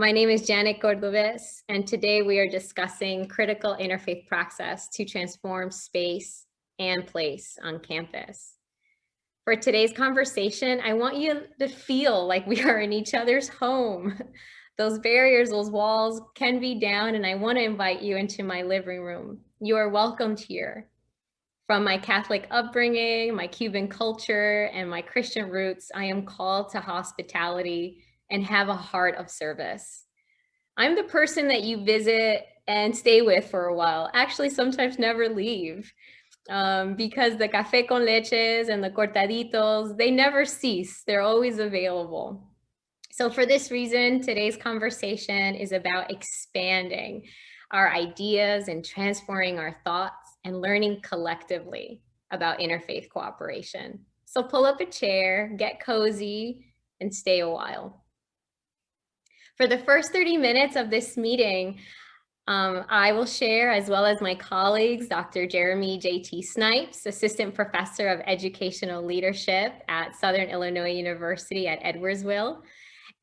My name is Janett Cordoves, and today we are discussing critical interfaith praxis to transform space and place on campus. For today's conversation, I want you to feel like we are in each other's home. Those barriers, those walls can be down, and I want to invite you into my living room. You are welcomed here. From my Catholic upbringing, my Cuban culture, and my Christian roots, I am called to hospitality and have a heart of service. I'm the person that you visit and stay with for a while, actually sometimes never leave, because the café con leches and the cortaditos, they never cease. They're always available. So for this reason, today's conversation is about expanding our ideas and transforming our thoughts and learning collectively about interfaith cooperation. So pull up a chair, get cozy, and stay a while. For the first 30 minutes of this meeting, I will share, as well as my colleagues, Dr. Jeremy J.T. Snipes, Assistant Professor of Educational Leadership at Southern Illinois University at Edwardsville,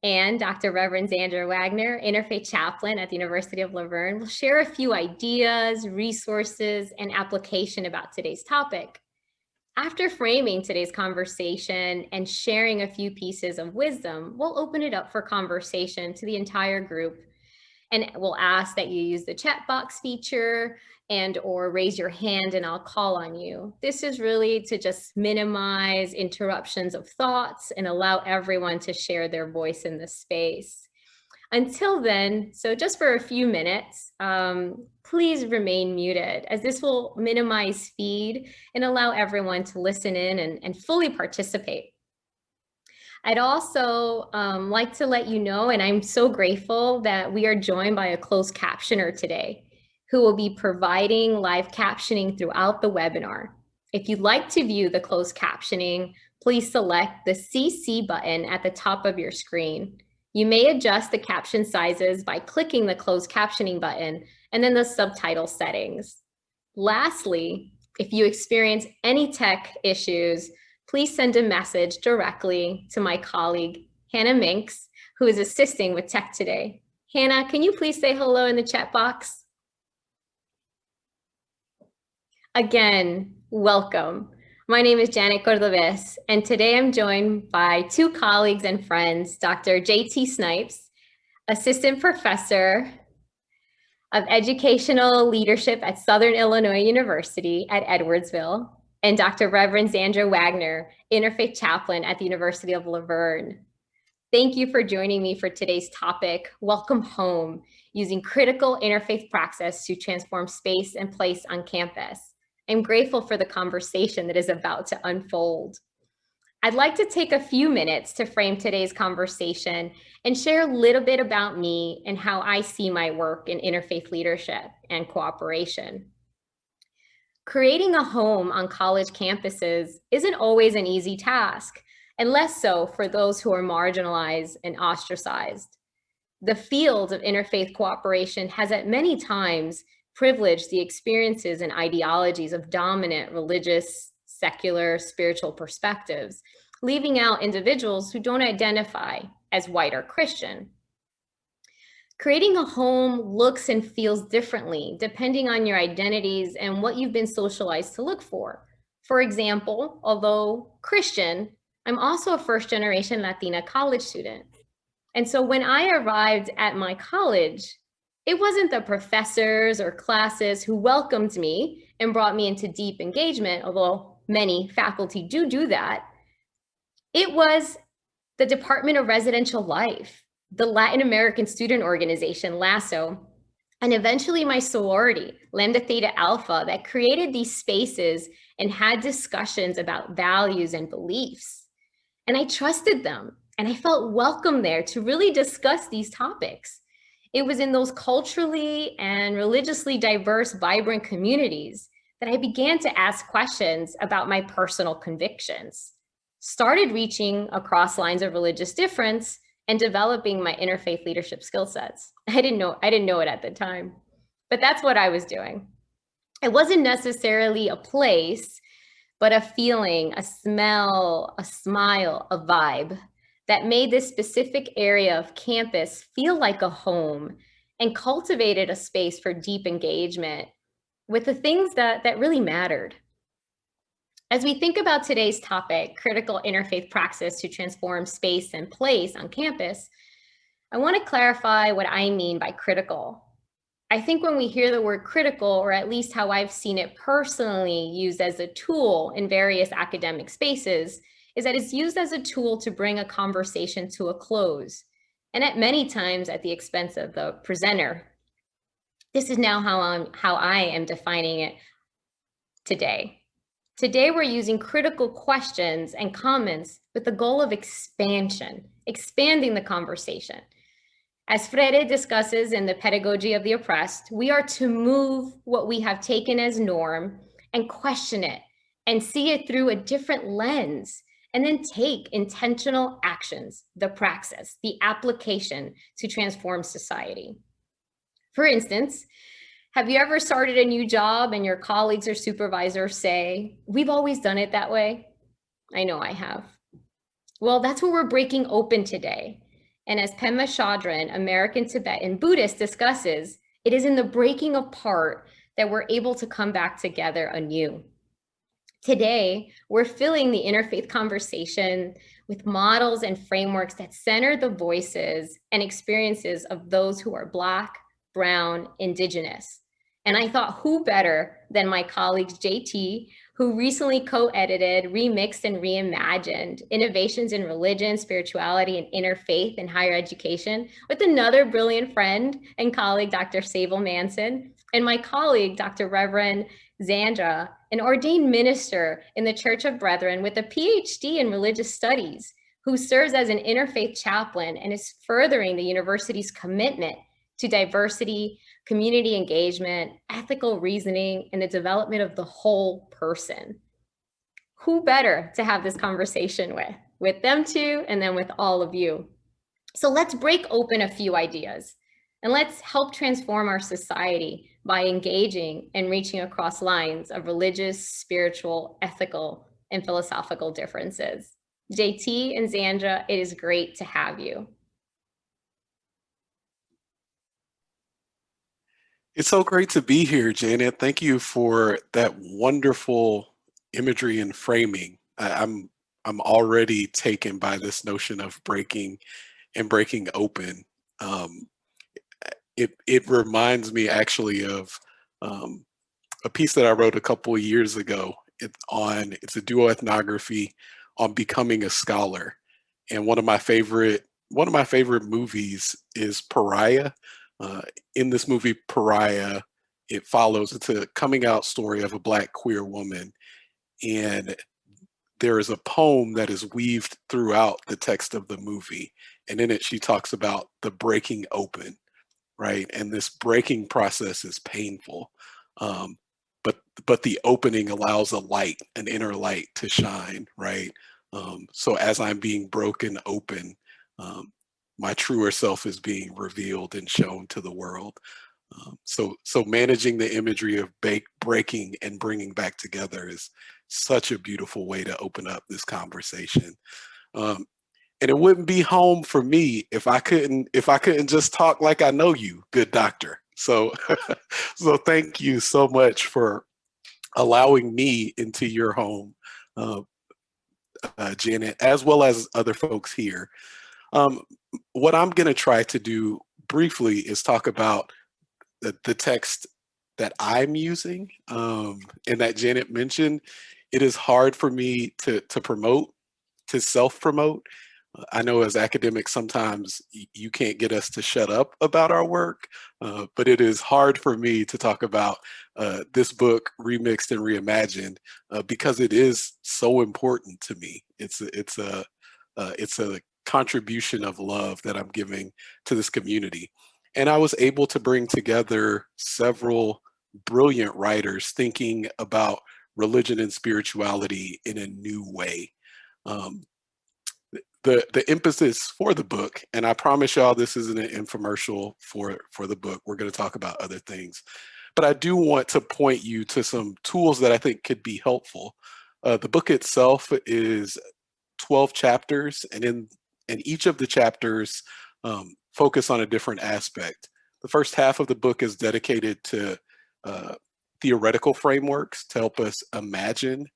and Dr. Reverend Zandra Wagoner, Interfaith Chaplain at the University of La Verne, will share a few ideas, resources, and application about today's topic. After framing today's conversation and sharing a few pieces of wisdom, we'll open it up for conversation to the entire group. And we'll ask that you use the chat box feature or raise your hand and I'll call on you. This is really to just minimize interruptions of thoughts and allow everyone to share their voice in the space. Until then, so just for a few minutes, please remain muted, as this will minimize feed and allow everyone to listen in and fully participate. I'd also like to let you know, and I'm so grateful that we are joined by a closed captioner today who will be providing live captioning throughout the webinar. If you'd like to view the closed captioning, please select the CC button at the top of your screen. You may adjust the caption sizes by clicking the closed captioning button and then the subtitle settings. Lastly, if you experience any tech issues, please send a message directly to my colleague, Hannah Minks, who is assisting with tech today. Hannah, can you please say hello in the chat box? Again, welcome. My name is Janett Cordoves, and today I'm joined by two colleagues and friends, Dr. J.T. Snipes, Assistant Professor of Educational Leadership at Southern Illinois University at Edwardsville, and Dr. Reverend Zandra Wagoner, Interfaith Chaplain at the University of La Verne. Thank you for joining me for today's topic, Welcome Home, using critical interfaith praxis to transform space and place on campus. I'm grateful for the conversation that is about to unfold. I'd like to take a few minutes to frame today's conversation and share a little bit about me and how I see my work in interfaith leadership and cooperation. Creating a home on college campuses isn't always an easy task, and less so for those who are marginalized and ostracized. The field of interfaith cooperation has at many times privileged the experiences and ideologies of dominant religious, secular, spiritual perspectives, leaving out individuals who don't identify as white or Christian. Creating a home looks and feels differently depending on your identities and what you've been socialized to look for. For example, although Christian, I'm also a first-generation Latina college student. And so when I arrived at my college, it wasn't the professors or classes who welcomed me and brought me into deep engagement, although many faculty do that. It was the Department of Residential Life, the Latin American Student Organization, LASO, and eventually my sorority, Lambda Theta Alpha, that created these spaces and had discussions about values and beliefs. And I trusted them, and I felt welcome there to really discuss these topics. It was in those culturally and religiously diverse, vibrant communities that I began to ask questions about my personal convictions, started reaching across lines of religious difference, and developing my interfaith leadership skill sets. I didn't know it at the time, but that's what I was doing. It wasn't necessarily a place, but a feeling, a smell, a smile, a vibe that made this specific area of campus feel like a home and cultivated a space for deep engagement with the things that really mattered. As we think about today's topic, critical interfaith praxis to transform space and place on campus, I want to clarify what I mean by critical. I think when we hear the word critical, or at least how I've seen it personally used as a tool in various academic spaces, is that it's used as a tool to bring a conversation to a close, and at many times at the expense of the presenter. This is now how I am defining it today. Today, we're using critical questions and comments with the goal of expansion, expanding the conversation. As Freire discusses in The Pedagogy of the Oppressed, we are to move what we have taken as norm and question it and see it through a different lens, and then take intentional actions, the praxis, the application to transform society. For instance, have you ever started a new job and your colleagues or supervisors say, "We've always done it that way"? I know I have. Well, that's what we're breaking open today. And as Pema Chodron, American Tibetan Buddhist, discusses, it is in the breaking apart that we're able to come back together anew. Today, we're filling the interfaith conversation with models and frameworks that center the voices and experiences of those who are Black, Brown, Indigenous. And I thought, who better than my colleagues JT, who recently co-edited, remixed, and reimagined Innovations in Religion, Spirituality, and Interfaith in Higher Education, with another brilliant friend and colleague, Dr. Sable Manson, and my colleague, Dr. Reverend Zandra, an ordained minister in the Church of Brethren with a PhD in religious studies, who serves as an interfaith chaplain and is furthering the university's commitment to diversity, community engagement, ethical reasoning, and the development of the whole person. Who better to have this conversation with them two, and then with all of you. So let's break open a few ideas, and let's help transform our society by engaging and reaching across lines of religious, spiritual, ethical, and philosophical differences. JT and Zandra, it is great to have you. It's so great to be here, Janett. Thank you for that wonderful imagery and framing. I'm already taken by this notion of breaking open. It reminds me actually of a piece that I wrote a couple of years ago. It's a duo ethnography on becoming a scholar, and one of my favorite movies is Pariah. In this movie, Pariah, it's a coming out story of a Black queer woman. And there is a poem that is weaved throughout the text of the movie. And in it, she talks about the breaking open, right? And this breaking process is painful. But the opening allows a light, an inner light to shine, right? So as I'm being broken open, my truer self is being revealed and shown to the world. So managing the imagery of breaking and bringing back together is such a beautiful way to open up this conversation. And it wouldn't be home for me if I couldn't just talk like I know you, good doctor. So so thank you so much for allowing me into your home, Janett, as well as other folks here. What I'm going to try to do briefly is talk about the text that I'm using, and that Janett mentioned. It is hard for me to promote, to self-promote. I know as academics, sometimes you can't get us to shut up about our work, but it is hard for me to talk about this book, Remixed and Reimagined, because it is so important to me. It's a contribution of love that I'm giving to this community. And I was able to bring together several brilliant writers thinking about religion and spirituality in a new way. The emphasis for the book, and I promise y'all this isn't an infomercial for the book. We're going to talk about other things. But I do want to point you to some tools that I think could be helpful. The book itself is 12 chapters, and and each of the chapters focus on a different aspect. The first half of the book is dedicated to theoretical frameworks to help us imagine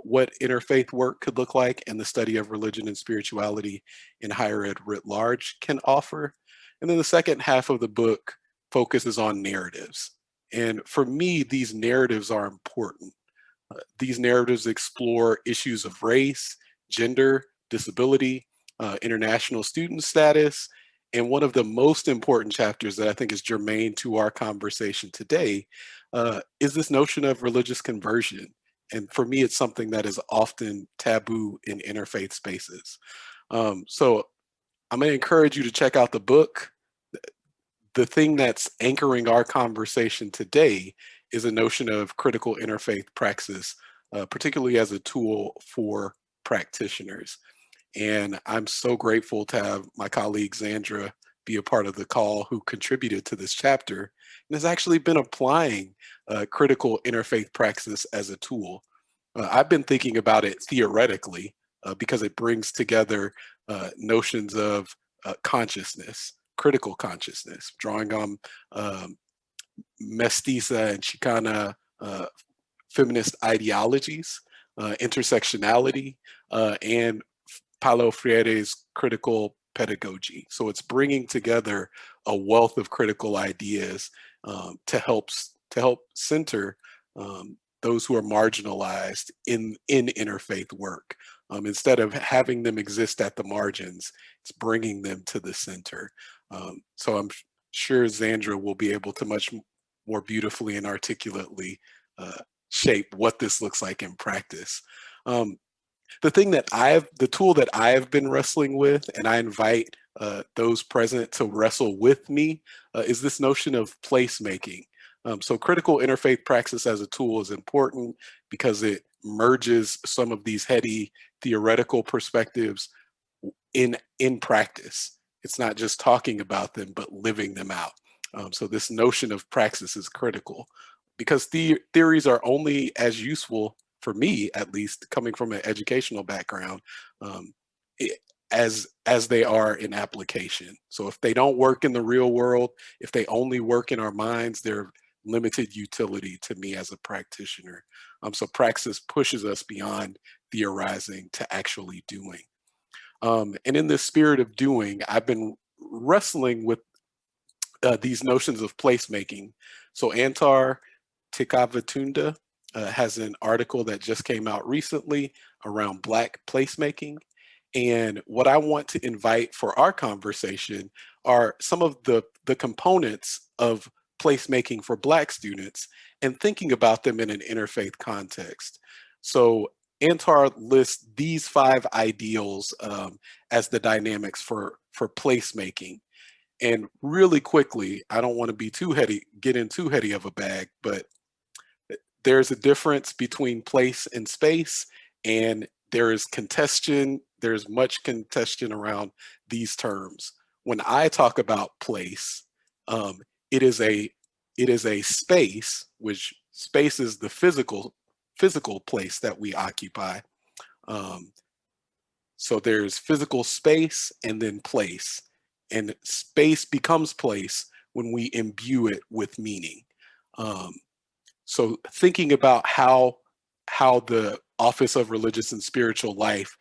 what interfaith work could look like and the study of religion and spirituality in higher ed writ large can offer. And then the second half of the book focuses on narratives. And for me, these narratives are important. These narratives explore issues of race, gender, disability, international student status, and one of the most important chapters that I think is germane to our conversation today is this notion of religious conversion. And for me, it's something that is often taboo in interfaith spaces. So I'm going to encourage you to check out the book. The thing that's anchoring our conversation today is a notion of critical interfaith praxis, particularly as a tool for practitioners. And I'm so grateful to have my colleague Zandra be a part of the call, who contributed to this chapter and has actually been applying critical interfaith praxis as a tool. I've been thinking about it theoretically because it brings together notions of consciousness, critical consciousness, drawing on mestiza and Chicana feminist ideologies, intersectionality, and Paulo Freire's critical pedagogy. So it's bringing together a wealth of critical ideas to help center those who are marginalized in interfaith work. Instead of having them exist at the margins, it's bringing them to the center. So I'm sure Zandra will be able to much more beautifully and articulately shape what this looks like in practice. The tool that I have been wrestling with, and I invite those present to wrestle with me, is this notion of placemaking. So critical interfaith praxis as a tool is important because it merges some of these heady theoretical perspectives in practice. It's not just talking about them, but living them out. So this notion of praxis is critical because theories are only as useful, for me at least, coming from an educational background, as they are in application. So if they don't work in the real world, if they only work in our minds, they're limited utility to me as a practitioner. So praxis pushes us beyond theorizing to actually doing. And in this spirit of doing, I've been wrestling with these notions of placemaking. So Antar Tikavatunda has an article that just came out recently around Black placemaking. And what I want to invite for our conversation are some of the components of placemaking for Black students and thinking about them in an interfaith context. So Antar lists these 5 ideals as the dynamics for placemaking. And really quickly, I don't want to be get in too heady of a bag, but there's a difference between place and space, and there is contention. There's much contention around these terms. When I talk about place, it is a space, which space is the physical place that we occupy. So there's physical space and then place, and space becomes place when we imbue it with meaning. So thinking about how the Office of Religious and Spiritual Life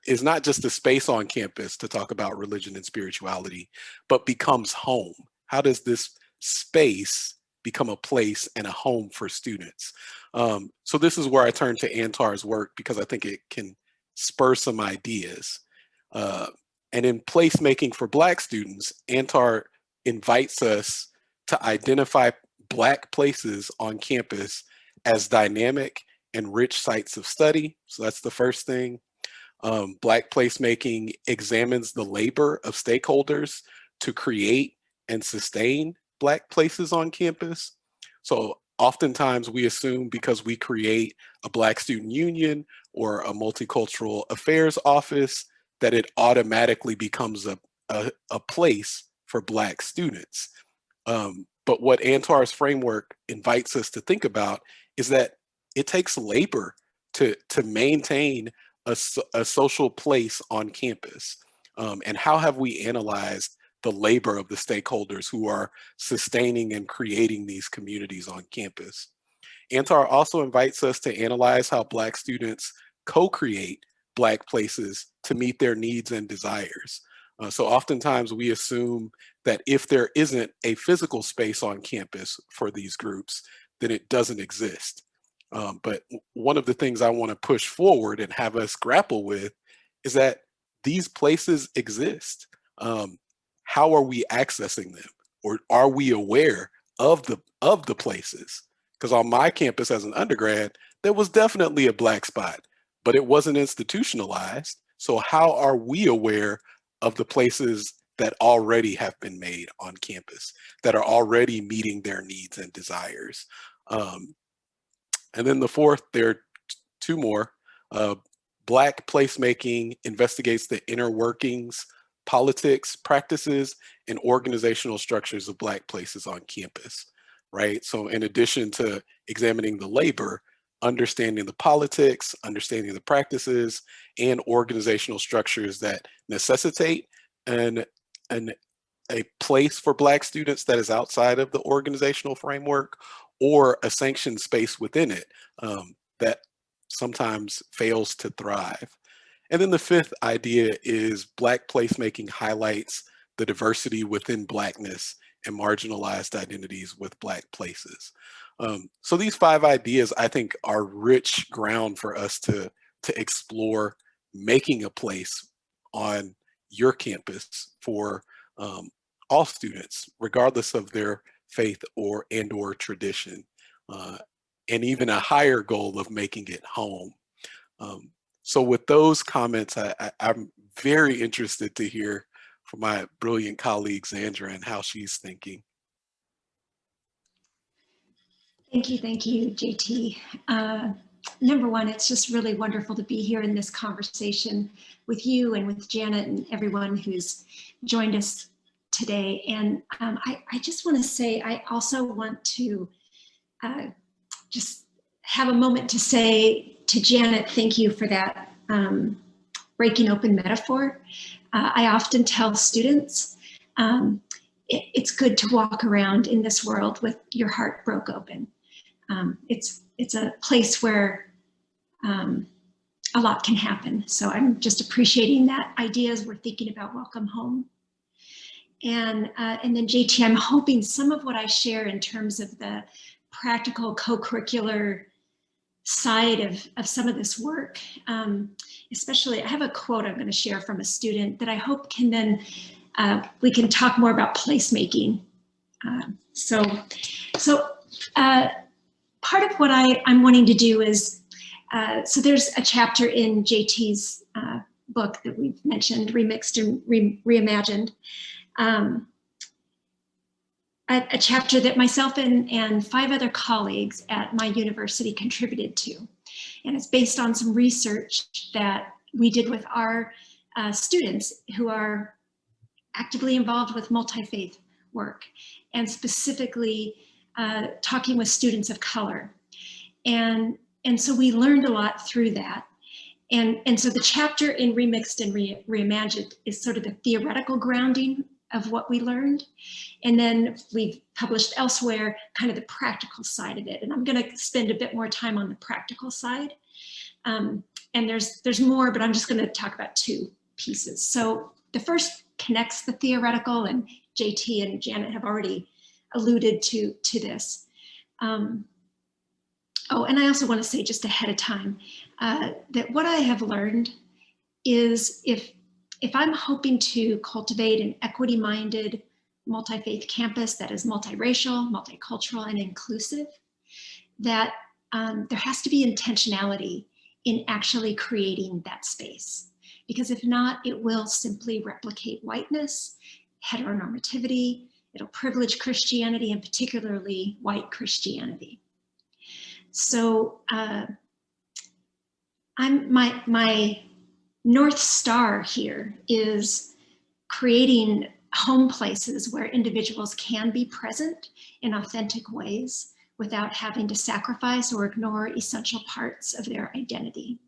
is not just a space on campus to talk about religion and spirituality, but becomes home. How does this space become a place and a home for students? So this is where I turn to Antar's work because I think it can spur some ideas. And in placemaking for Black students, Antar invites us to identify Black places on campus as dynamic and rich sites of study. So that's the first thing. Black placemaking examines the labor of stakeholders to create and sustain Black places on campus. So oftentimes we assume because we create a Black student union or a multicultural affairs office that it automatically becomes a place for Black students. But what Antar's framework invites us to think about is that it takes labor to maintain a social place on campus. And how have we analyzed the labor of the stakeholders who are sustaining and creating these communities on campus? Antar also invites us to analyze how Black students co-create Black places to meet their needs and desires. So oftentimes we assume that if there isn't a physical space on campus for these groups, then it doesn't exist. But one of the things I want to push forward and have us grapple with is that these places exist. How are we accessing them? Or are we aware of the places? Because on my campus as an undergrad, there was definitely a Black spot, but it wasn't institutionalized. So how are we aware of the places that already have been made on campus, that are already meeting their needs and desires? And then the fourth, there are two more. Black placemaking investigates the inner workings, politics, practices, and organizational structures of Black places on campus, right? So in addition to examining the labor, understanding the politics, understanding the practices, and organizational structures that necessitate a place for Black students that is outside of the organizational framework, or a sanctioned space within it that sometimes fails to thrive. And then the fifth idea is Black placemaking highlights the diversity within Blackness and marginalized identities with Black places. So these 5 ideas, I think, are rich ground for us to explore making a place on your campus for all students, regardless of their faith or tradition, and even a higher goal of making it home. So with those comments, I'm very interested to hear from my brilliant colleague, Zandra, and how she's thinking. Thank you, JT. Number one, it's just really wonderful to be here in this conversation with you and with Janett and everyone who's joined us today. And I just want to say, I also want to just have a moment to say to Janett, thank you for that breaking open metaphor. I often tell students, it's good to walk around in this world with your heart broke open. It's a place where a lot can happen. So I'm just appreciating that idea as we're thinking about welcome home. And then JT, I'm hoping some of what I share in terms of the practical co-curricular side of some of this work, especially I have a quote I'm going to share from a student that I hope can then, we can talk more about placemaking. So part of what I'm wanting to do is, so there's a chapter in JT's book that we've mentioned, Remixed and Reimagined, a chapter that myself and 5 other colleagues at my university contributed to. And it's based on some research that we did with our students who are actively involved with multi-faith work, and specifically talking with students of color. And so we learned a lot through that. And so the chapter in Remixed and Reimagined is sort of the theoretical grounding of what we learned. And then we've published elsewhere kind of the practical side of it. And I'm going to spend a bit more time on the practical side. And there's more, but I'm just going to talk about 2 pieces. So the first connects the theoretical, and JT and Janett have already alluded to this. Oh, and I also want to say just ahead of time that what I have learned is if I'm hoping to cultivate an equity-minded, multi-faith campus that is multiracial, multicultural, and inclusive, that there has to be intentionality in actually creating that space. Because if not, it will simply replicate whiteness, heteronormativity, it'll privilege Christianity, and particularly white Christianity. So my North Star here is creating home places where individuals can be present in authentic ways without having to sacrifice or ignore essential parts of their identity.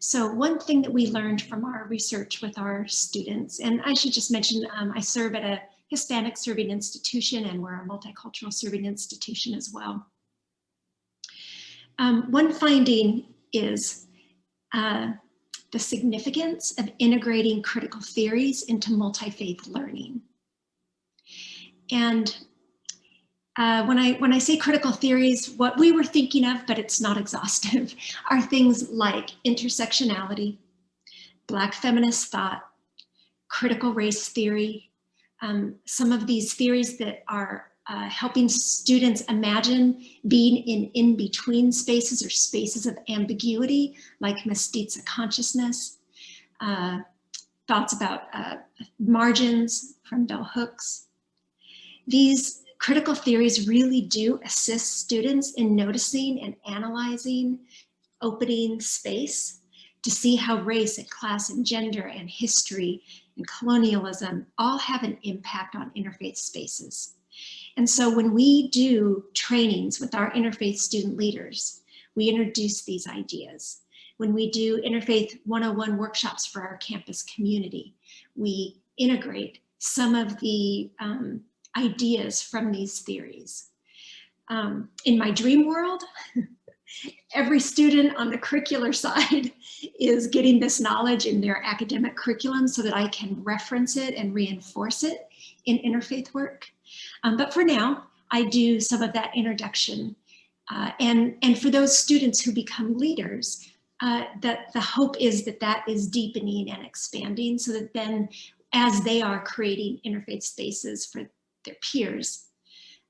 So one thing that we learned from our research with our students, and I should just mention, I serve at a Hispanic serving institution, and we're a multicultural serving institution as well. One finding is the significance of integrating critical theories into multi-faith learning. And when I say critical theories, what we were thinking of, but it's not exhaustive, are things like intersectionality, Black feminist thought, critical race theory, some of these theories that are helping students imagine being in in-between spaces or spaces of ambiguity, like mestiza consciousness, thoughts about margins from bell hooks. These critical theories really do assist students in noticing and analyzing, opening space to see how race and class and gender and history and colonialism all have an impact on interfaith spaces. And so when we do trainings with our interfaith student leaders, we introduce these ideas. When we do Interfaith 101 workshops for our campus community, we integrate some of the ideas from these theories. In my dream world, every student on the curricular side is getting this knowledge in their academic curriculum so that I can reference it and reinforce it in interfaith work. But for now, I do some of that introduction. And for those students who become leaders, that the hope is that that is deepening and expanding so that then as they are creating interfaith spaces for their peers,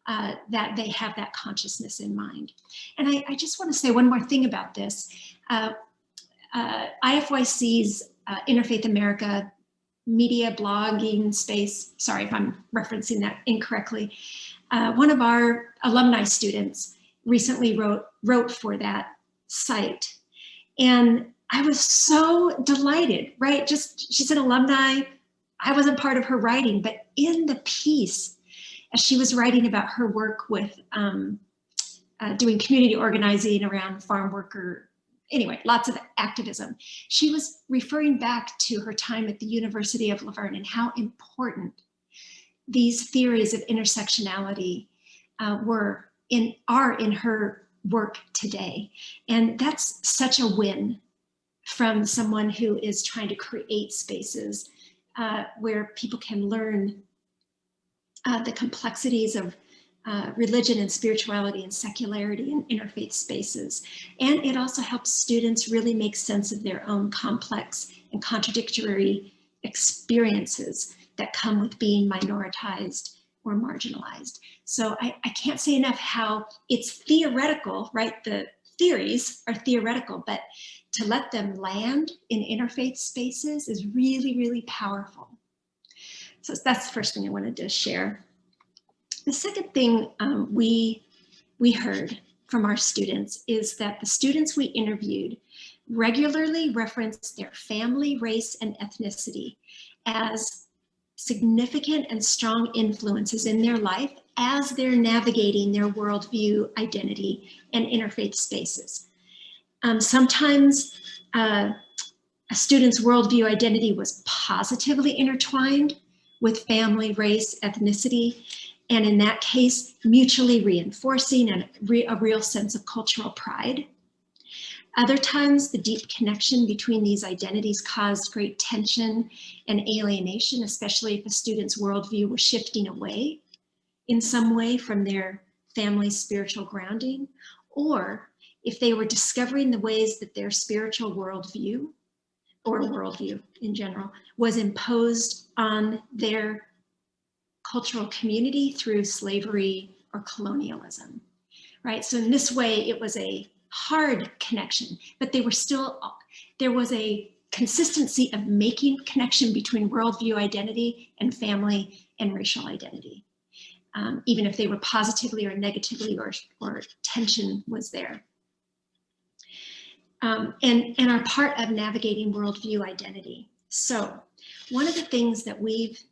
that they have that consciousness in mind. And I just want to say one more thing about this. IFYC's Interfaith America media blogging space, sorry if I'm referencing that incorrectly, one of our alumni students recently wrote for that site. And I was so delighted, right? She's an alumni. I wasn't part of her writing, but in the piece, as she was writing about her work with doing community organizing around farm worker, anyway, lots of activism, she was referring back to her time at the University of Laverne and how important these theories of intersectionality are in her work today. And that's such a win from someone who is trying to create spaces where people can learn the complexities of religion and spirituality and secularity in interfaith spaces. And it also helps students really make sense of their own complex and contradictory experiences that come with being minoritized or marginalized. So I can't say enough how it's theoretical, right? The theories are theoretical, but to let them land in interfaith spaces is really, really powerful. So that's the first thing I wanted to share. The second thing we heard from our students is that the students we interviewed regularly referenced their family, race, and ethnicity as significant and strong influences in their life as they're navigating their worldview, identity, and interfaith spaces. Sometimes a student's worldview identity was positively intertwined with family, race, ethnicity, and in that case, mutually reinforcing and a real sense of cultural pride. Other times, the deep connection between these identities caused great tension and alienation, especially if a student's worldview was shifting away in some way from their family's spiritual grounding, or if they were discovering the ways that their spiritual worldview, or worldview in general, was imposed on their cultural community through slavery or colonialism, right? So in this way, it was a hard connection, but there was a consistency of making connection between worldview identity and family and racial identity, even if they were positively or negatively or tension was there. And are part of navigating worldview identity. So one of the things that we've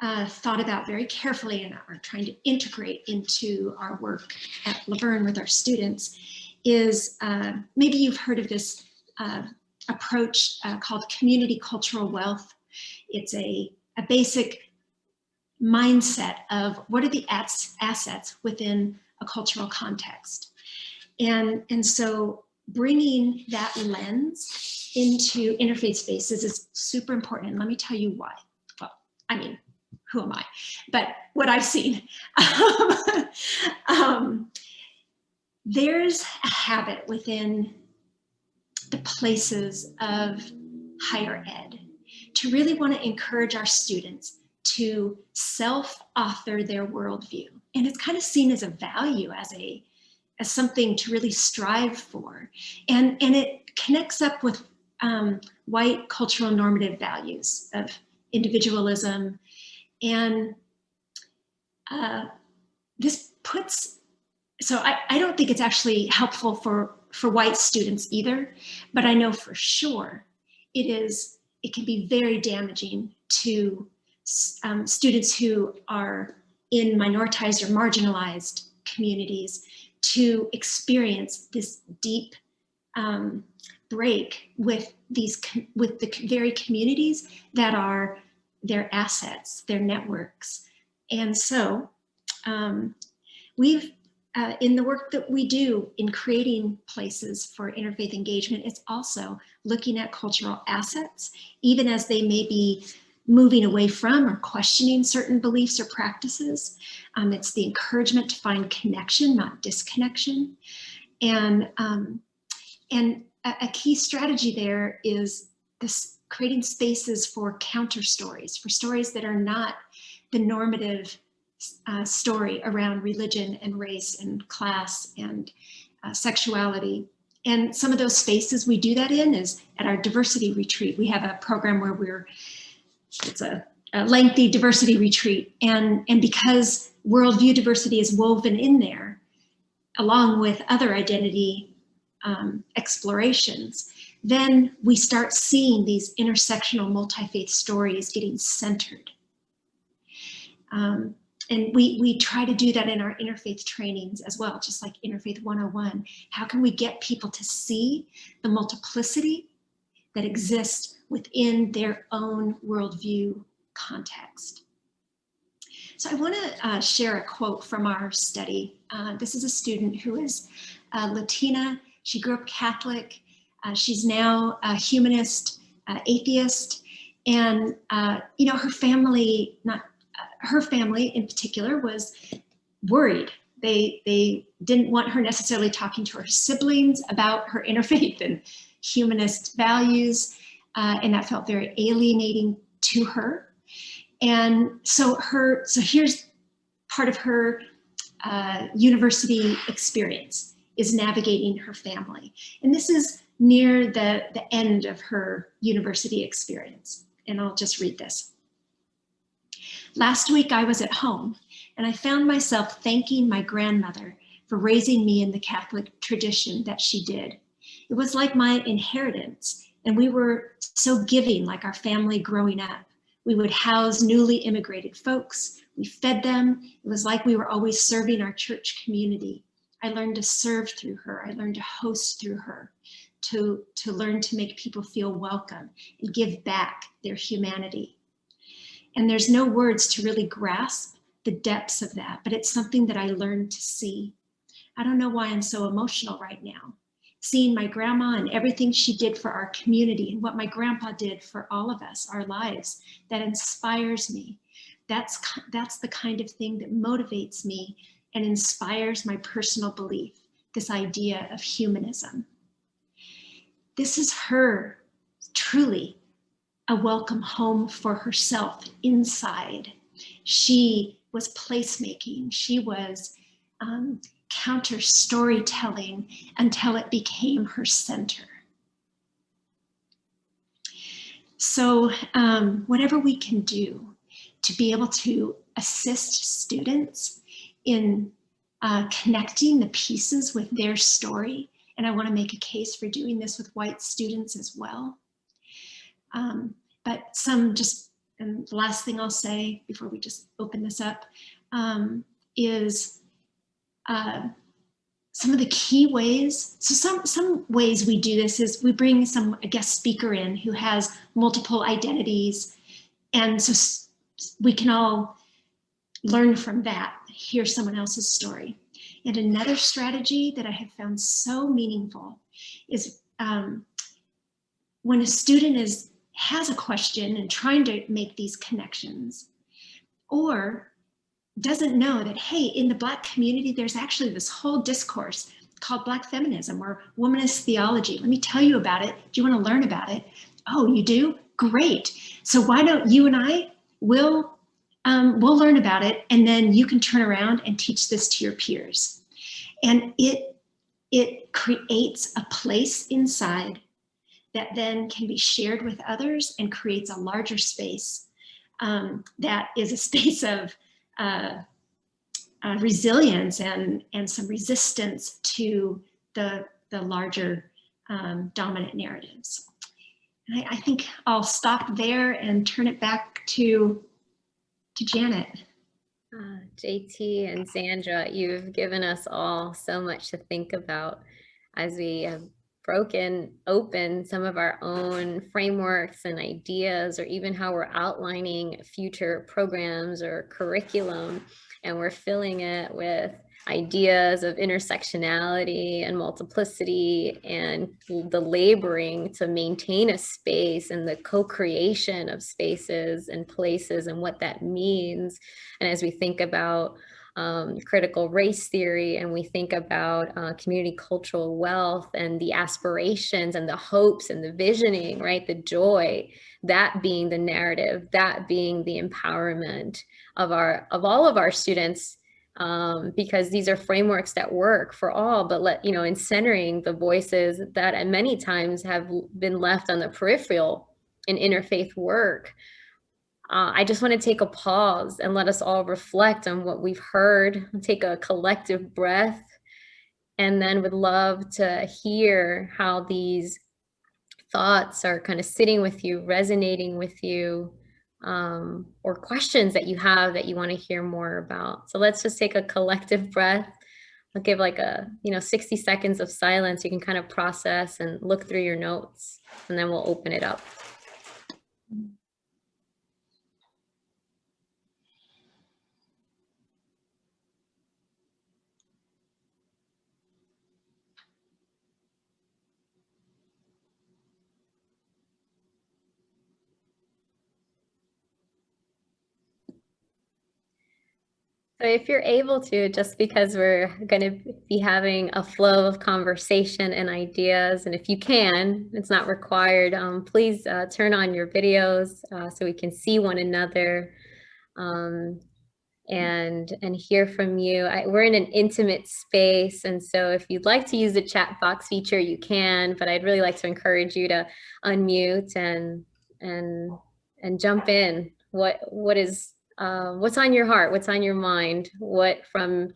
thought about very carefully and are trying to integrate into our work at Laverne with our students is, maybe you've heard of this approach called community cultural wealth. It's a basic mindset of what are the assets within a cultural context. And so bringing that lens into interfaith spaces is super important. And let me tell you why. Well, I mean, who am I? But what I've seen. There's a habit within the places of higher ed to really want to encourage our students to self-author their worldview. And it's kind of seen as a value, as something to really strive for. And it connects up with white cultural normative values of individualism. And this puts, so I don't think it's actually helpful for white students either, but I know for sure it can be very damaging to students who are in minoritized or marginalized communities to experience this deep break with the very communities that are their assets, their networks. And so we've, in the work that we do in creating places for interfaith engagement, it's also looking at cultural assets, even as they may be moving away from or questioning certain beliefs or practices. It's the encouragement to find connection, not disconnection. And a key strategy there is this creating spaces for counter stories, for stories that are not the normative story around religion and race and class and sexuality. And some of those spaces we do that in is at our diversity retreat. We have a program where it's a lengthy diversity retreat. And because worldview diversity is woven in there, along with other identity explorations, then we start seeing these intersectional multi-faith stories getting centered. And we try to do that in our interfaith trainings as well, just like Interfaith 101. How can we get people to see the multiplicity that exists within their own worldview context? So I want to share a quote from our study. This is a student who is Latina. She grew up Catholic. She's now a humanist, atheist, and her family, her family in particular, was worried. They didn't want her necessarily talking to her siblings about her interfaith and humanist values, and that felt very alienating to her. And so here's part of her university experience is navigating her family. And this is near the end of her university experience. And I'll just read this. Last week I was at home and I found myself thanking my grandmother for raising me in the Catholic tradition that she did. It was like my inheritance, and we were so giving, like our family growing up. We would house newly immigrated folks. We fed them. It was like we were always serving our church community. I learned to serve through her. I learned to host through her, to learn to make people feel welcome and give back their humanity. And there's no words to really grasp the depths of that, but it's something that I learned to see. I don't know why I'm so emotional right now. Seeing my grandma and everything she did for our community and what my grandpa did for all of us, our lives, that inspires me. That's the kind of thing that motivates me and inspires my personal belief, this idea of humanism. This is her, truly, a welcome home for herself inside. She was placemaking. She was counter storytelling until it became her center. So whatever we can do to be able to assist students in connecting the pieces with their story, and I want to make a case for doing this with white students as well. But and the last thing I'll say before we just open this up is some of the key ways. So some ways we do this is we bring a guest speaker in who has multiple identities. And so we can all learn from that, hear someone else's story. And another strategy that I have found so meaningful is when a student has a question and trying to make these connections, or doesn't know that, hey, in the Black community, there's actually this whole discourse called Black feminism or womanist theology. Let me tell you about it. Do you want to learn about it? Oh, you do? Great. So why don't you and I, we'll learn about it, and then you can turn around and teach this to your peers. And it creates a place inside that then can be shared with others and creates a larger space that is a space of resilience and some resistance to the larger dominant narratives. And I think I'll stop there and turn it back to Janett. JT and Zandra, you've given us all so much to think about as we have broken open some of our own frameworks and ideas, or even how we're outlining future programs or curriculum, and we're filling it with ideas of intersectionality and multiplicity and the laboring to maintain a space and the co-creation of spaces and places and what that means. And as we think about critical race theory, and we think about community cultural wealth and the aspirations and the hopes and the visioning, right? The joy, that being the narrative, that being the empowerment of all of our students, because these are frameworks that work for all, but in centering the voices that at many times have been left on the peripheral in interfaith work. I just want to take a pause and let us all reflect on what we've heard, take a collective breath, and then would love to hear how these thoughts are kind of sitting with you, resonating with you, or questions that you have that you want to hear more about. So let's just take a collective breath. I'll give like 60 seconds of silence. You can kind of process and look through your notes, and then we'll open it up. So if you're able to, just because we're going to be having a flow of conversation and ideas, and if you can, it's not required, please turn on your videos so we can see one another and hear from you. We're in an intimate space, and so if you'd like to use the chat box feature, you can, but I'd really like to encourage you to unmute and jump in. What's on your heart? What's on your mind? What from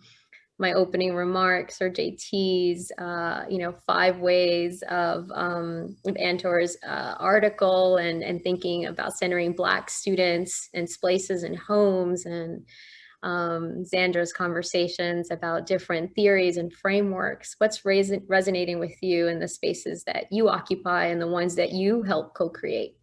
my opening remarks or JT's, 5 ways of Antor's article and thinking about centering Black students and spaces and homes, and Zandra's conversations about different theories and frameworks. What's resonating with you in the spaces that you occupy and the ones that you help co-create?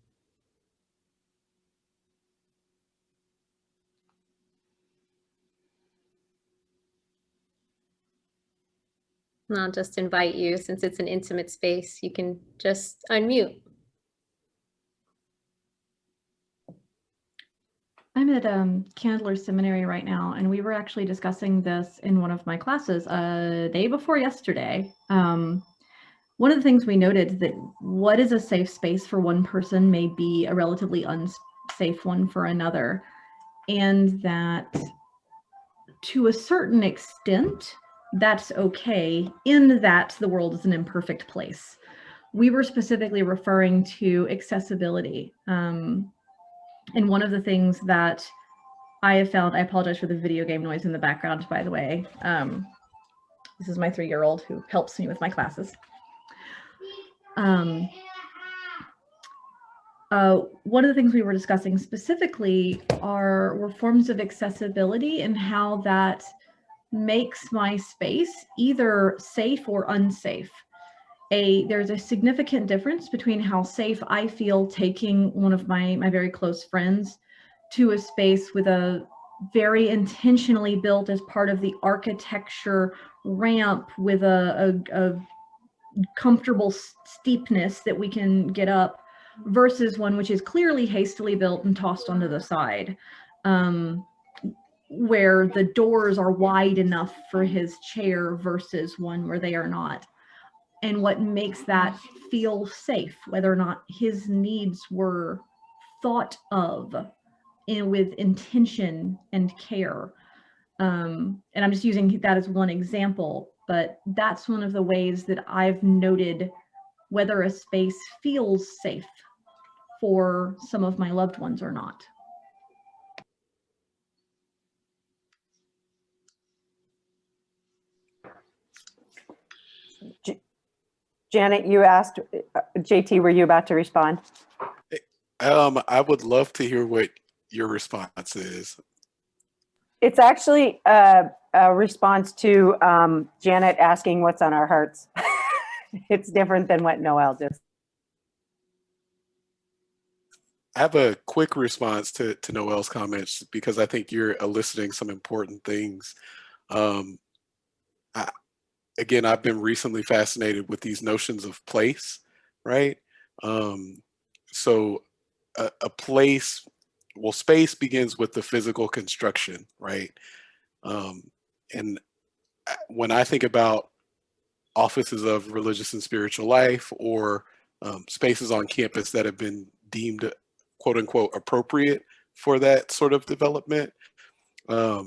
And I'll just invite you, since it's an intimate space, you can just unmute. I'm at Candler Seminary right now, and we were actually discussing this in one of my classes day before yesterday. One of the things we noted is that what is a safe space for one person may be a relatively unsafe one for another, and that to a certain extent, that's okay, in that the world is an imperfect place. We were specifically referring to accessibility. And one of the things that I have found, I apologize for the video game noise in the background, by the way. This is my 3-year-old who helps me with my classes. One of the things we were discussing specifically were forms of accessibility and how that makes my space either safe or unsafe. There's a significant difference between how safe I feel taking one of my very close friends to a space with a very intentionally built as part of the architecture ramp with a comfortable steepness that we can get up, versus one which is clearly hastily built and tossed onto the side, where the doors are wide enough for his chair versus one where they are not. And what makes that feel safe, whether or not his needs were thought of with intention and care. And I'm just using that as one example, but that's one of the ways that I've noted whether a space feels safe for some of my loved ones or not. Janett, you asked, JT, were you about to respond? I would love to hear what your response is. It's actually a response to Janett asking what's on our hearts. It's different than what Noel just. I have a quick response to Noel's comments because I think you're eliciting some important things. Again, I've been recently fascinated with these notions of place, right? So a place, well, space begins with the physical construction, right? And when I think about offices of religious and spiritual life, or spaces on campus that have been deemed quote unquote appropriate for that sort of development, a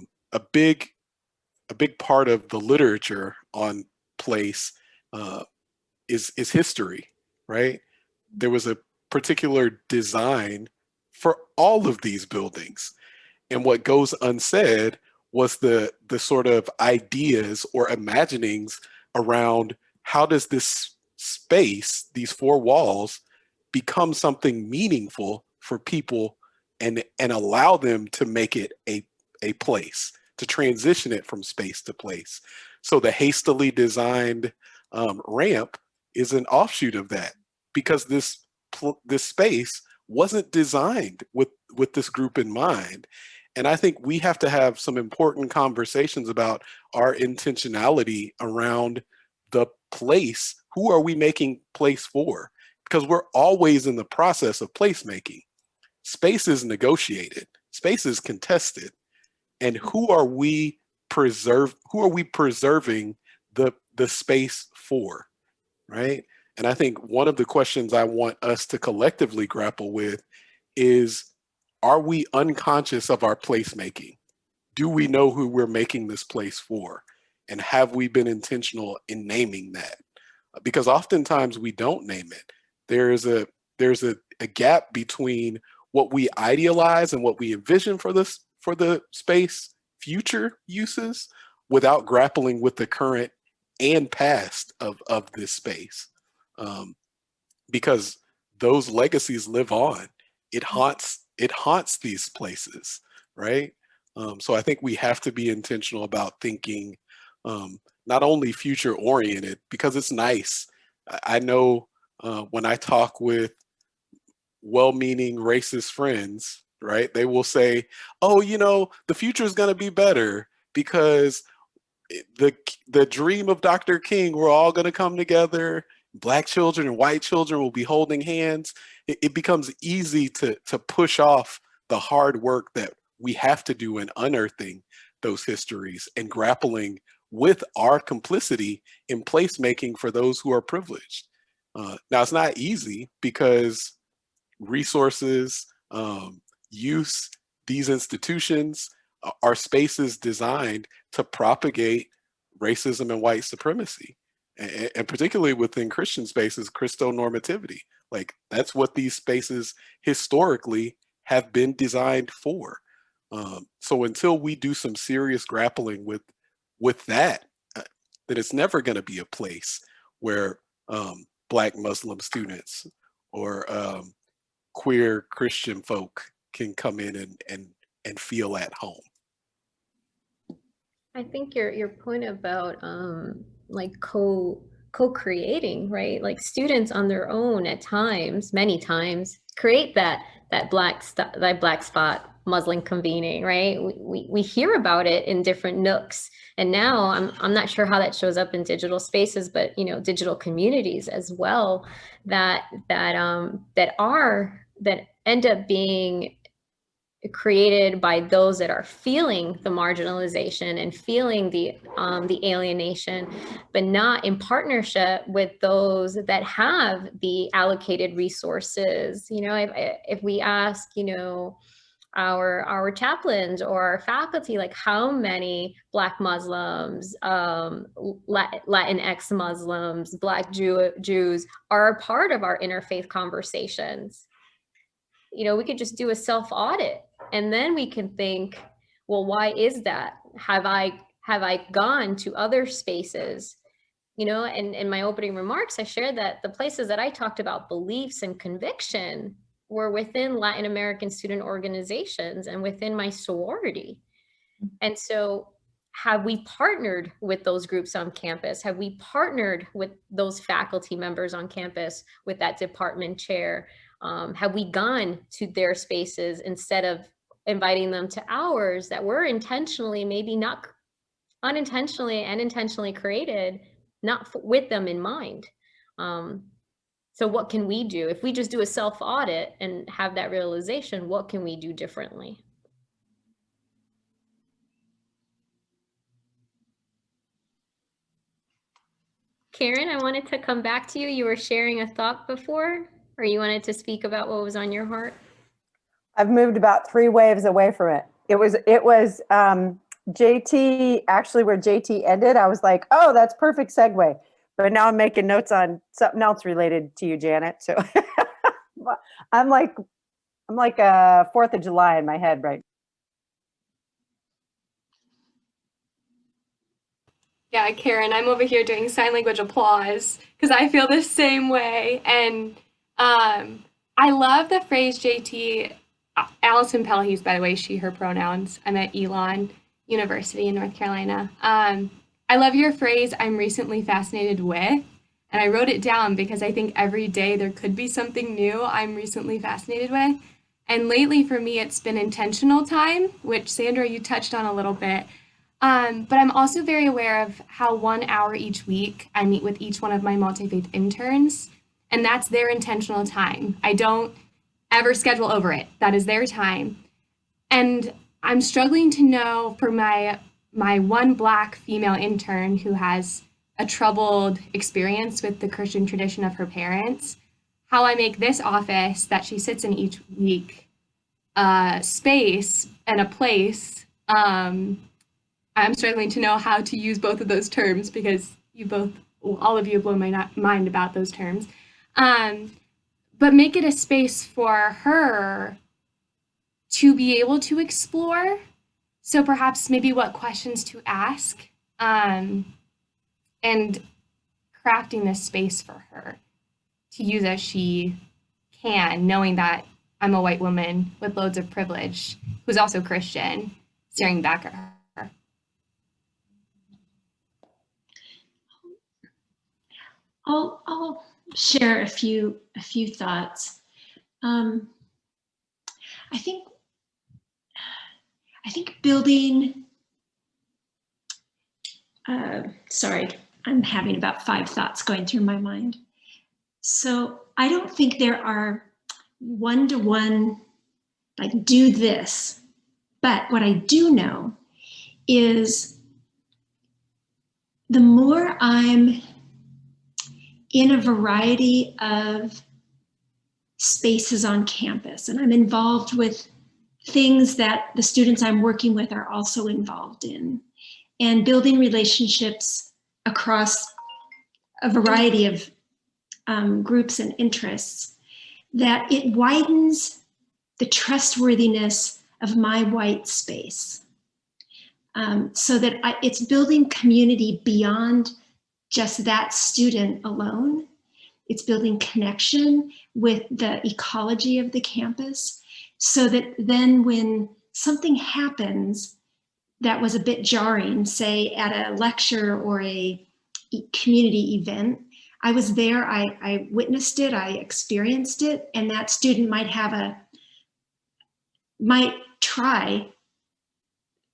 big part of the literature on place is history, right? There was a particular design for all of these buildings, and what goes unsaid was the sort of ideas or imaginings around how does this space, these four walls, become something meaningful for people and allow them to make it a place, to transition it from space to place. So the hastily designed ramp is an offshoot of that, because this space wasn't designed with this group in mind. And I think we have to have some important conversations about our intentionality around the place. Who are we making place for? Because we're always in the process of placemaking. Space is negotiated, space is contested. And who are we preserving the space for, right? And I think one of the questions I want us to collectively grapple with is, are we unconscious of our placemaking? Do we know who we're making this place for? And have we been intentional in naming that? Because oftentimes we don't name it. There's a gap between what we idealize and what we envision for the space future uses, without grappling with the current and past of this space. Because those legacies live on. It haunts these places, right? So I think we have to be intentional about thinking not only future oriented, because it's nice. I know when I talk with well-meaning racist friends, right, they will say, oh, the future is going to be better because the dream of Dr. King, we're all going to come together. Black children and white children will be holding hands. It becomes easy to push off the hard work that we have to do in unearthing those histories and grappling with our complicity in placemaking for those who are privileged. Now, it's not easy because resources, use, these institutions are spaces designed to propagate racism and white supremacy. And particularly within Christian spaces, Christonormativity. Like, that's what these spaces historically have been designed for. So until we do some serious grappling with that, then it's never going to be a place where Black Muslim students or queer Christian folk can come in and feel at home. I think your point about like co-creating, right? Like students on their own at times, many times, create that black spot Muslim convening, right? We hear about it in different nooks. And now I'm not sure how that shows up in digital spaces, but you know, digital communities as well that end up being created by those that are feeling the marginalization and feeling the alienation, but not in partnership with those that have the allocated resources. You know, if we ask, you know, our chaplains or our faculty, like how many Black Muslims, Latinx Muslims, Black Jews are a part of our interfaith conversations, you know, we could just do a self-audit and then we can think, well, why is that? Have I gone to other spaces? You know, and in my opening remarks, I shared that the places that I talked about beliefs and conviction were within Latin American student organizations and within my sorority. And so have we partnered with those groups on campus? Have we partnered with those faculty members on campus, with that department chair? Have we gone to their spaces instead of inviting them to ours that were intentionally, maybe not unintentionally and intentionally created, not with them in mind? So what can we do? If we just do a self-audit and have that realization, what can we do differently? Karen, I wanted to come back to you. You were sharing a thought before, or you wanted to speak about what was on your heart? I've moved about 3 waves away from it. It was JT, actually where JT ended, I was like, oh, that's perfect segue. But now I'm making notes on something else related to you, Janett. So I'm like 4th of July in my head right now. Yeah, Karen, I'm over here doing sign language applause because I feel the same way. And I love the phrase JT, Allison Pelhuse, by the way, she, her pronouns. I'm at Elon University in North Carolina. I love your phrase, I'm recently fascinated with, and I wrote it down because I think every day there could be something new I'm recently fascinated with. And lately for me, it's been intentional time, which Zandra, you touched on a little bit. But I'm also very aware of how 1 hour each week I meet with each one of my multi-faith interns, and that's their intentional time. I don't ever schedule over it. That is their time. And I'm struggling to know for my one Black female intern who has a troubled experience with the Christian tradition of her parents, how I make this office that she sits in each week space and a place. I'm struggling to know how to use both of those terms because all of you have blown my mind about those terms. But make it a space for her to be able to explore. So perhaps maybe what questions to ask, and crafting this space for her to use as she can, knowing that I'm a white woman with loads of privilege who's also Christian, staring back at her. I'll share a few thoughts. I think building. Sorry, I'm having about 5 thoughts going through my mind. So I don't think there are one-to-one, like do this, but what I do know is the more I'm in a variety of spaces on campus, and I'm involved with things that the students I'm working with are also involved in, and building relationships across a variety of groups and interests, that it widens the trustworthiness of my white space, so that it's building community beyond just that student alone. It's building connection with the ecology of the campus, so that then when something happens that was a bit jarring, say at a lecture or a community event. I was there, I witnessed it, I experienced it, and that student might try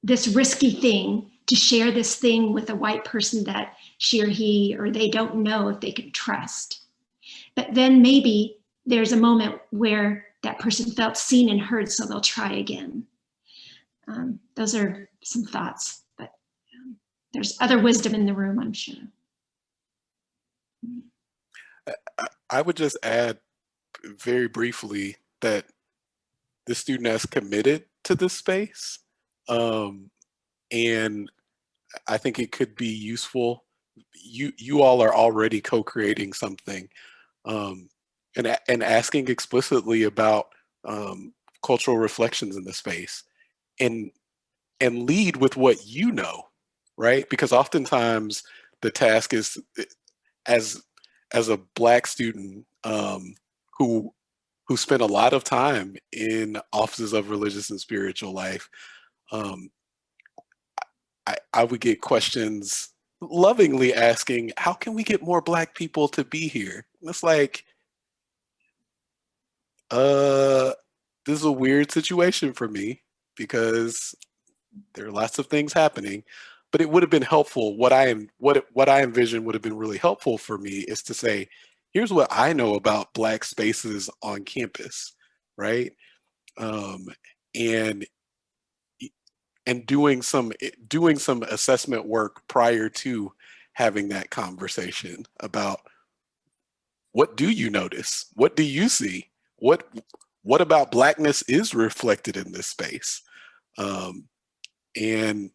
this risky thing to share this thing with a white person that she or he or they don't know if they can trust. But then maybe there's a moment where that person felt seen and heard, so they'll try again. Those are some thoughts, but there's other wisdom in the room, I'm sure. I would just add very briefly that the student has committed to this space. And I think it could be useful. You all are already co-creating something, and asking explicitly about cultural reflections in the space, and lead with what you know, right? Because oftentimes the task is, as a Black student who spent a lot of time in offices of religious and spiritual life, I would get questions lovingly asking, how can we get more Black people to be here? And it's like, this is a weird situation for me because there are lots of things happening, but it would have been helpful. What I envision would have been really helpful for me is to say, here's what I know about Black spaces on campus, right? And doing some assessment work prior to having that conversation about, what do you notice? What do you see? What about Blackness is reflected in this space? And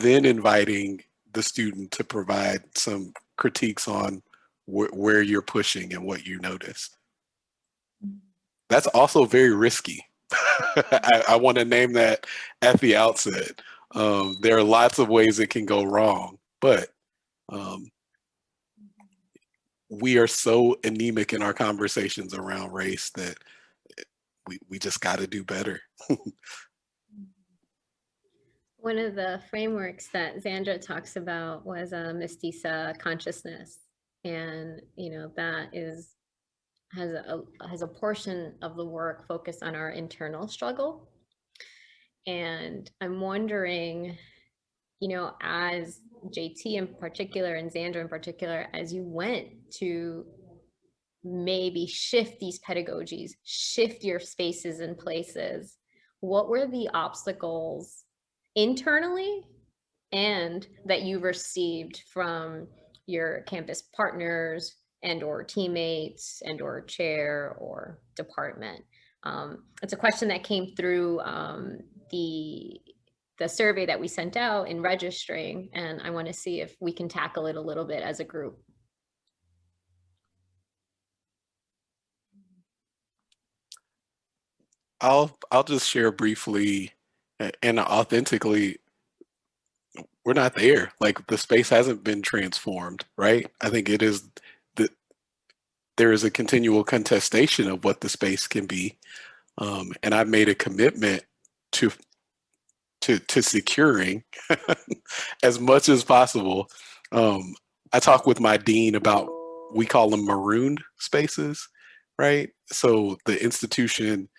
then inviting the student to provide some critiques on where you're pushing and what you notice. That's also very risky. I want to name that at the outset. There are lots of ways it can go wrong, but we are so anemic in our conversations around race that we just got to do better. One of the frameworks that Zandra talks about was a mestiza consciousness, and that has a portion of the work focused on our internal struggle. And I'm wondering, as JT in particular and Zandra in particular, as you went to maybe shift these pedagogies, shift your spaces and places, what were the obstacles internally and that you received from your campus partners and or teammates and or chair or department? It's a question that came through the survey that we sent out in registering, and I want to see if we can tackle it a little bit as a group. I'll just share briefly and authentically. We're not there. Like, the space hasn't been transformed, right? I think it is that there is a continual contestation of what the space can be, and I've made a commitment to securing as much as possible. I talk with my dean about, we call them marooned spaces, right? So the institution,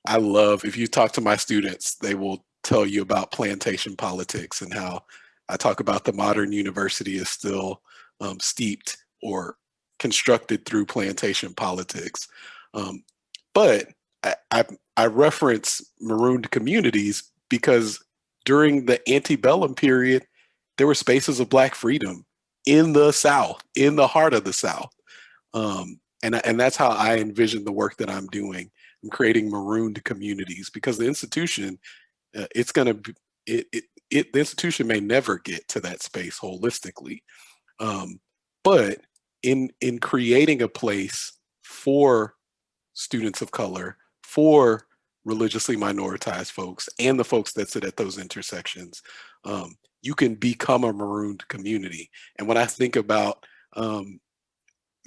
I love, if you talk to my students, they will tell you about plantation politics and how I talk about the modern university is still steeped or constructed through plantation politics. But I reference Marooned Communities because during the antebellum period, there were spaces of Black freedom in the South, in the heart of the South. And that's how I envision the work that I'm doing. I'm creating Marooned Communities because the institution, the institution may never get to that space holistically. But in creating a place for students of color, for religiously minoritized folks, and the folks that sit at those intersections, you can become a marooned community. And when I think about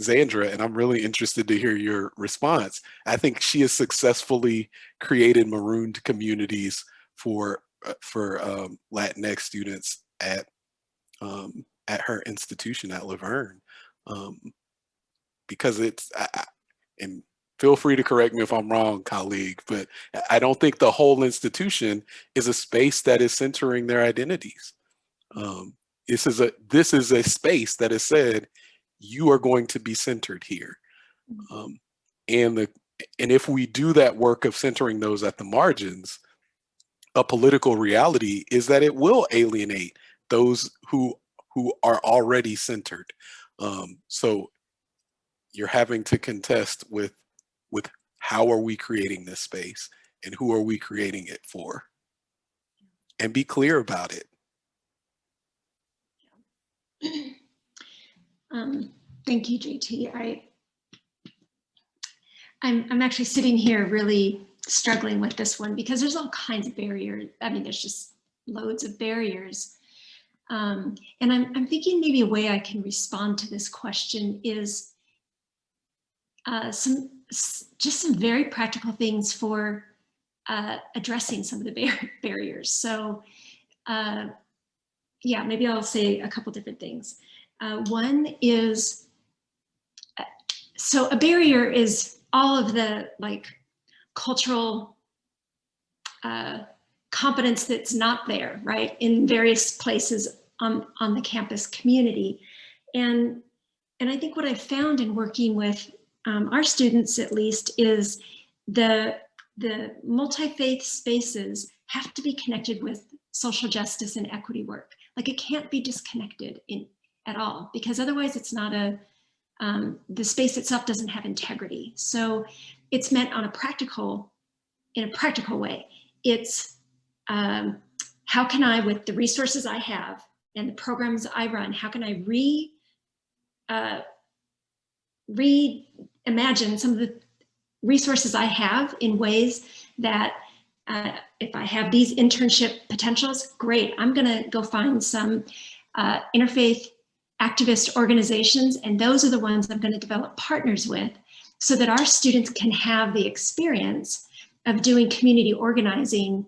Zandra, and I'm really interested to hear your response, I think she has successfully created marooned communities for Latinx students at her institution at Laverne, because and feel free to correct me if I'm wrong, colleague, but I don't think the whole institution is a space that is centering their identities. This is a space that has said, you are going to be centered here. And if we do that work of centering those at the margins, a political reality is that it will alienate those who are already centered. So you're having to contest with how are we creating this space and who are we creating it for? And be clear about it. Thank you, JT. I'm actually sitting here really struggling with this one because there's all kinds of barriers. I mean, there's just loads of barriers. And I'm thinking maybe a way I can respond to this question is some very practical things for addressing some of the barriers. So yeah, maybe I'll say a couple different things. One is, so a barrier is all of the cultural competence that's not there, right, in various places on the campus community. And I think what I've found in working with our students, at least, is the multi-faith spaces have to be connected with social justice and equity work. Like, it can't be disconnected at all, because otherwise it's not the space itself doesn't have integrity. So it's meant in a practical way. It's how can I, with the resources I have and the programs I run, how can I reimagine some of the resources I have in ways that if I have these internship potentials, great, I'm gonna go find some interfaith activist organizations, and those are the ones I'm gonna develop partners with so that our students can have the experience of doing community organizing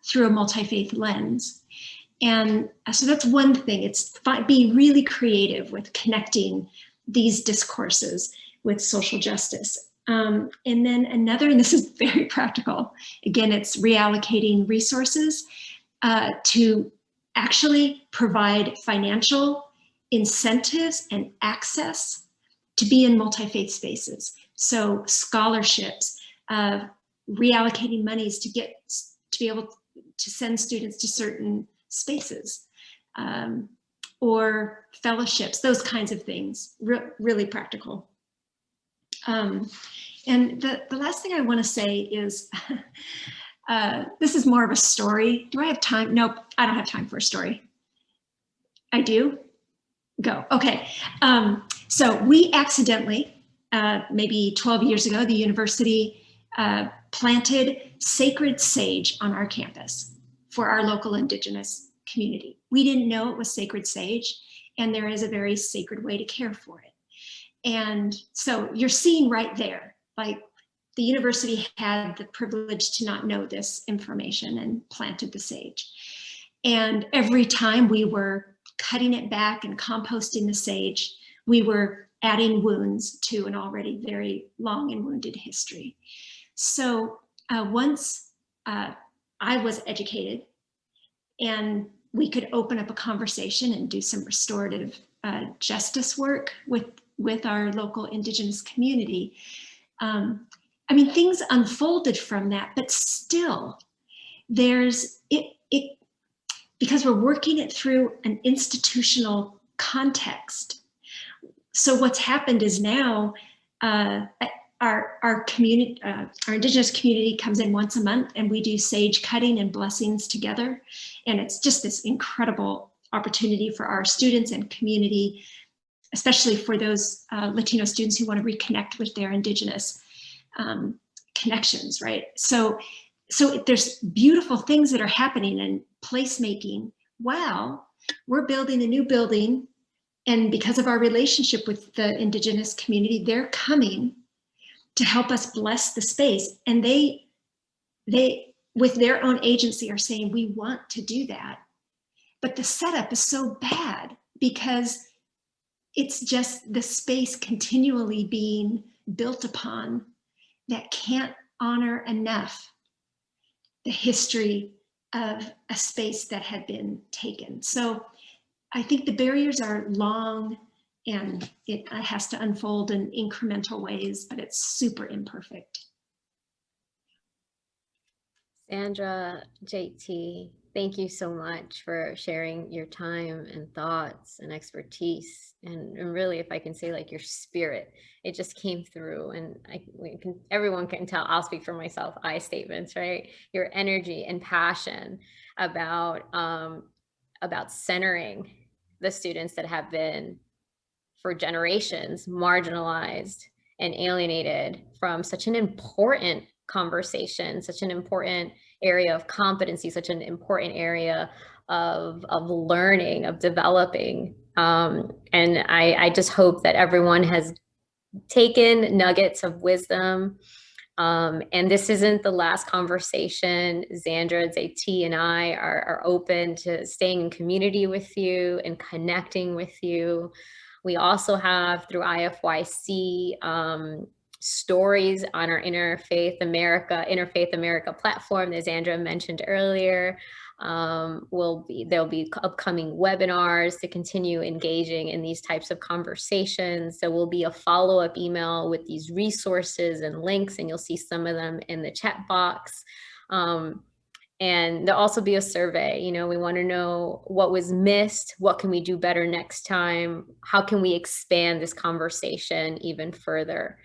through a multi-faith lens. And so that's one thing. It's being really creative with connecting these discourses with social justice. And then another, and this is very practical, again, it's reallocating resources to actually provide financial incentives and access to be in multi-faith spaces. So scholarships, reallocating monies to be able to send students to certain spaces, or fellowships, those kinds of things, really practical. And the last thing I want to say is, this is more of a story. Do I have time? Nope, I don't have time for a story. I do? Go, okay. So we accidentally, maybe 12 years ago, the university planted sacred sage on our campus for our local Indigenous community. We didn't know it was sacred sage, and there is a very sacred way to care for it. And so you're seeing right there, like, the university had the privilege to not know this information and planted the sage. And every time we were cutting it back and composting the sage, we were adding wounds to an already very long and wounded history. So once I was educated and we could open up a conversation and do some restorative justice work with our local Indigenous community, I mean, things unfolded from that, but still there's it because we're working it through an institutional context. So what's happened is now our community, our Indigenous community comes in once a month, and we do sage cutting and blessings together. And it's just this incredible opportunity for our students and community, especially for those Latino students who want to reconnect with their Indigenous connections, right? So there's beautiful things that are happening in placemaking. Wow, we're building a new building, and because of our relationship with the Indigenous community, they're coming to help us bless the space. And they with their own agency are saying, we want to do that. But the setup is so bad because it's just the space continually being built upon that can't honor enough the history of a space that had been taken. So I think the barriers are long and it has to unfold in incremental ways, but it's super imperfect. Zandra, JT, thank you so much for sharing your time and thoughts and expertise. And really, if I can say, like, your spirit, it just came through, and everyone can tell, I'll speak for myself, I statements, right? Your energy and passion about centering the students that have been for generations marginalized and alienated from such an important conversation, such an important area of competency, such an important area of learning, of developing. And I just hope that everyone has taken nuggets of wisdom. And this isn't the last conversation. Zandra, JT, and I are open to staying in community with you and connecting with you. We also have, through IFYC, stories on our Interfaith America platform that Zandra mentioned earlier. There'll be upcoming webinars to continue engaging in these types of conversations. There will be a follow-up email with these resources and links, and you'll see some of them in the chat box. And there'll also be a survey. You know, we want to know what was missed, what can we do better next time, how can we expand this conversation even further.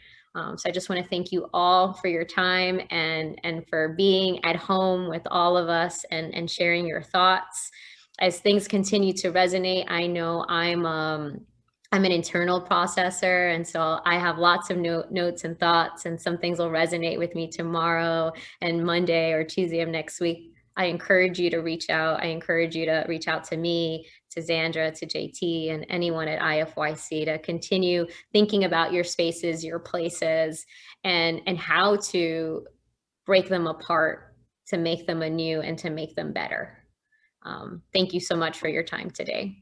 So I just want to thank you all for your time and for being at home with all of us and sharing your thoughts. As things continue to resonate, I know I'm an internal processor, and so I have lots of notes and thoughts, and some things will resonate with me tomorrow and Monday or Tuesday of next week. I encourage you to reach out. I encourage you to reach out to me, to Zandra, to JT, and anyone at IFYC to continue thinking about your spaces, your places, and how to break them apart to make them anew and to make them better. Thank you so much for your time today.